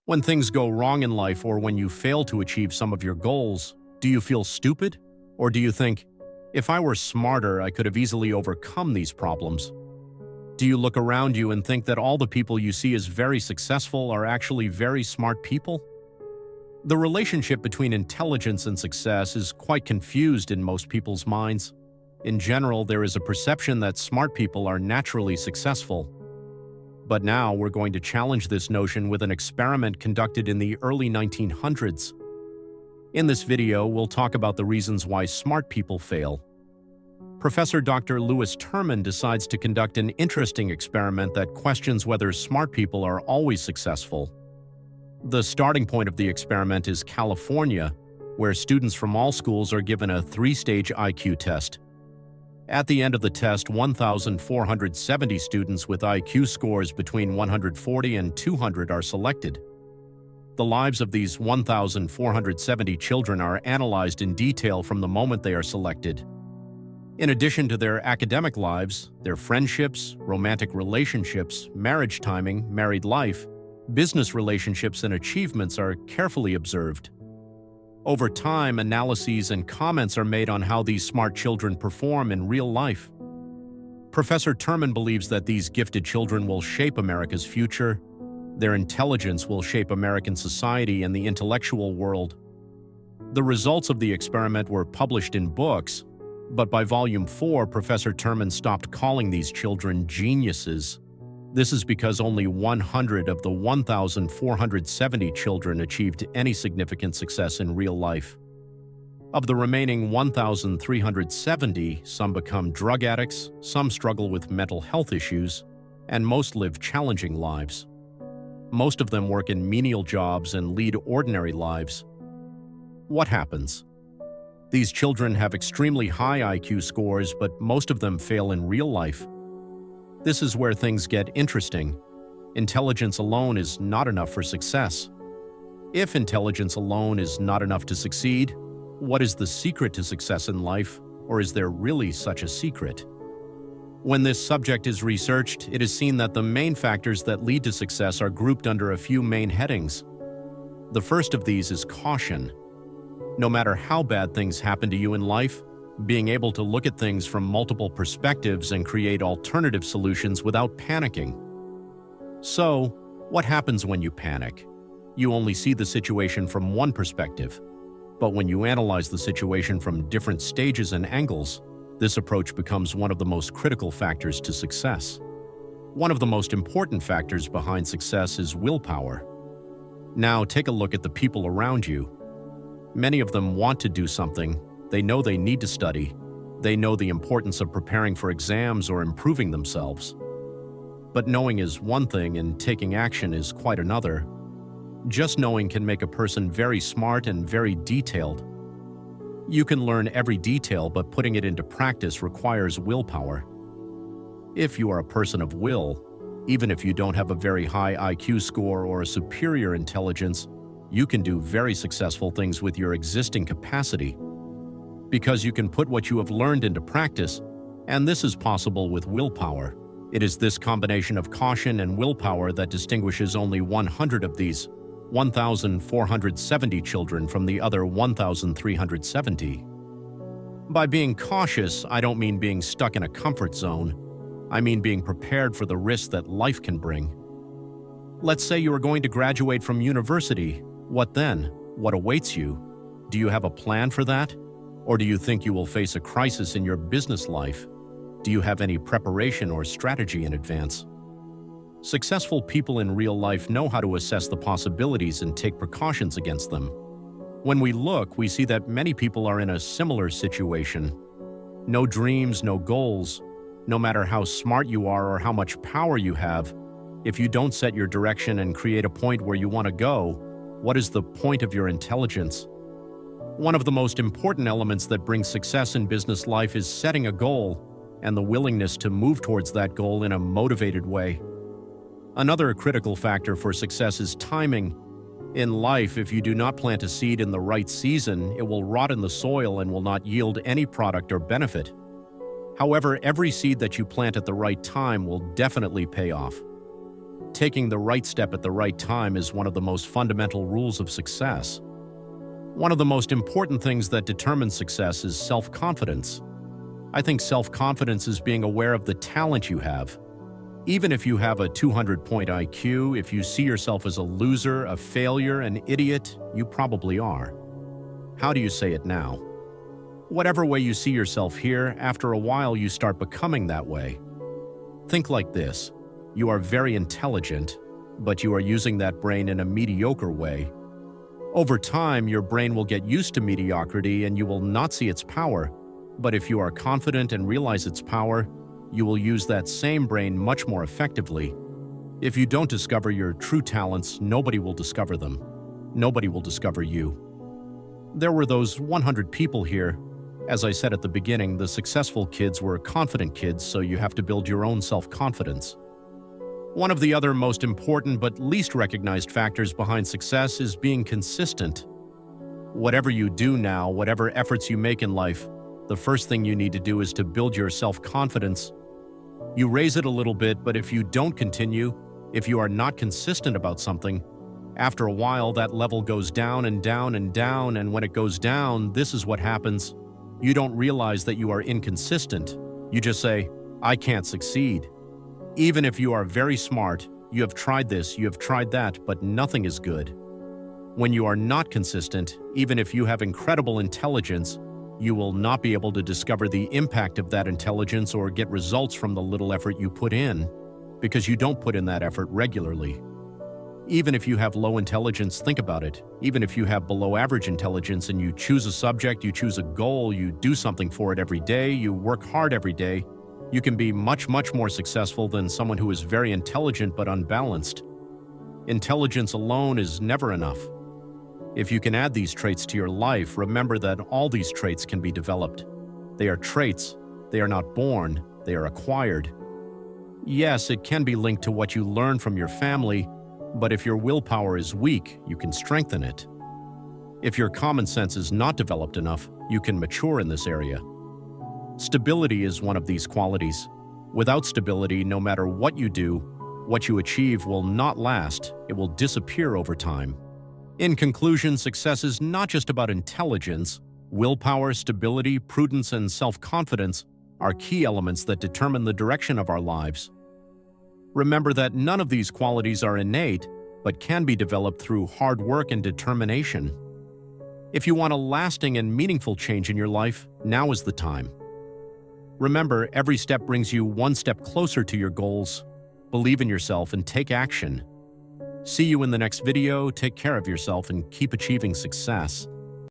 When things go wrong in life or when you fail to achieve some of your goals, do you feel stupid? Or do you think, if I were smarter, I could have easily overcome these problems? Do you look around you and think that all the people you see as very successful are actually very smart people? The relationship between intelligence and success is quite confused in most people's minds. In general, there is a perception that smart people are naturally successful. But now we're going to challenge this notion with an experiment conducted in the early 1900s. In this video, we'll talk about the reasons why smart people fail. Professor Dr. Lewis Terman decides to conduct an interesting experiment that questions whether smart people are always successful. The starting point of the experiment is California, where students from all schools are given a 3-stage IQ test. At the end of the test, 1,470 students with IQ scores between 140 and 200 are selected. The lives of these 1,470 children are analyzed in detail from the moment they are selected. In addition to their academic lives, their friendships, romantic relationships, marriage timing, married life, business relationships, and achievements are carefully observed. Over time, analyses and comments are made on how these smart children perform in real life. Professor Terman believes that these gifted children will shape America's future. Their intelligence will shape American society and the intellectual world. The results of the experiment were published in books, but by Volume 4, Professor Terman stopped calling these children geniuses. This is because only 100 of the 1,470 children achieved any significant success in real life. Of the remaining 1,370, some become drug addicts, some struggle with mental health issues, and most live challenging lives. Most of them work in menial jobs and lead ordinary lives. What happens? These children have extremely high IQ scores, but most of them fail in real life. This is where things get interesting. Intelligence alone is not enough for success. If intelligence alone is not enough to succeed, what is the secret to success in life, or is there really such a secret? When this subject is researched, it is seen that the main factors that lead to success are grouped under a few main headings. The first of these is caution. No matter how bad things happen to you in life, being able to look at things from multiple perspectives and create alternative solutions without panicking. So, what happens when you panic? You only see the situation from one perspective. But when you analyze the situation from different stages and angles, this approach becomes one of the most critical factors to success. One of the most important factors behind success is willpower. Now, take a look at the people around you. Many of them want to do something. They know they need to study. They know the importance of preparing for exams or improving themselves. But knowing is one thing and taking action is quite another. Just knowing can make a person very smart and very detailed. You can learn every detail, but putting it into practice requires willpower. If you are a person of will, even if you don't have a very high IQ score or a superior intelligence, you can do very successful things with your existing capacity. Because you can put what you have learned into practice, and this is possible with willpower. It is this combination of caution and willpower that distinguishes only 100 of these 1,470 children from the other 1,370. By being cautious, I don't mean being stuck in a comfort zone. I mean being prepared for the risks that life can bring. Let's say you are going to graduate from university. What then? What awaits you? Do you have a plan for that? Or do you think you will face a crisis in your business life? Do you have any preparation or strategy in advance? Successful people in real life know how to assess the possibilities and take precautions against them. When we look, we see that many people are in a similar situation. No dreams, no goals. No matter how smart you are or how much power you have, if you don't set your direction and create a point where you want to go, what is the point of your intelligence? One of the most important elements that brings success in business life is setting a goal and the willingness to move towards that goal in a motivated way. Another critical factor for success is timing. In life, if you do not plant a seed in the right season, it will rot in the soil and will not yield any product or benefit. However, every seed that you plant at the right time will definitely pay off. taking the right step at the right time is one of the most fundamental rules of success. One of the most important things that determines success is self-confidence. I think self-confidence is being aware of the talent you have. Even if you have a 200-point IQ, if you see yourself as a loser, a failure, an idiot, you probably are. How do you say it now? Whatever way you see yourself here, after a while you start becoming that way. Think like this. You are very intelligent, but you are using that brain in a mediocre way. Over time, your brain will get used to mediocrity and you will not see its power. But if you are confident and realize its power, you will use that same brain much more effectively. If you don't discover your true talents, nobody will discover them. Nobody will discover you. There were those 100 people here. As I said at the beginning, the successful kids were confident kids, so you have to build your own self-confidence. One of the other most important but least recognized factors behind success is being consistent. Whatever you do now, whatever efforts you make in life, the first thing you need to do is to build your self-confidence. You raise it a little bit, but if you don't continue, if you are not consistent about something, after a while that level goes down and down and down, and when it goes down, this is what happens. You don't realize that you are inconsistent. You just say, I can't succeed. Even if you are very smart, you have tried this, you have tried that, but nothing is good. When you are not consistent, even if you have incredible intelligence, you will not be able to discover the impact of that intelligence or get results from the little effort you put in, because you don't put in that effort regularly. Even if you have low intelligence, think about it. Even if you have below average intelligence and you choose a subject, you choose a goal, you do something for it every day, you work hard every day, you can be much more successful than someone who is very intelligent but unbalanced. Intelligence alone is never enough. If you can add these traits to your life, remember that all these traits can be developed. They are traits. They are not born. They are acquired. Yes, it can be linked to what you learn from your family, but if your willpower is weak, you can strengthen it. If your common sense is not developed enough, you can mature in this area. Stability is one of these qualities. Without stability, no matter what you do, what you achieve will not last. It will disappear over time. In conclusion, success is not just about intelligence. Willpower, stability, prudence, and self-confidence are key elements that determine the direction of our lives. Remember that none of these qualities are innate, but can be developed through hard work and determination. If you want a lasting and meaningful change in your life, now is the time. Remember, every step brings you one step closer to your goals. Believe in yourself and take action. See you in the next video. Take care of yourself and keep achieving success.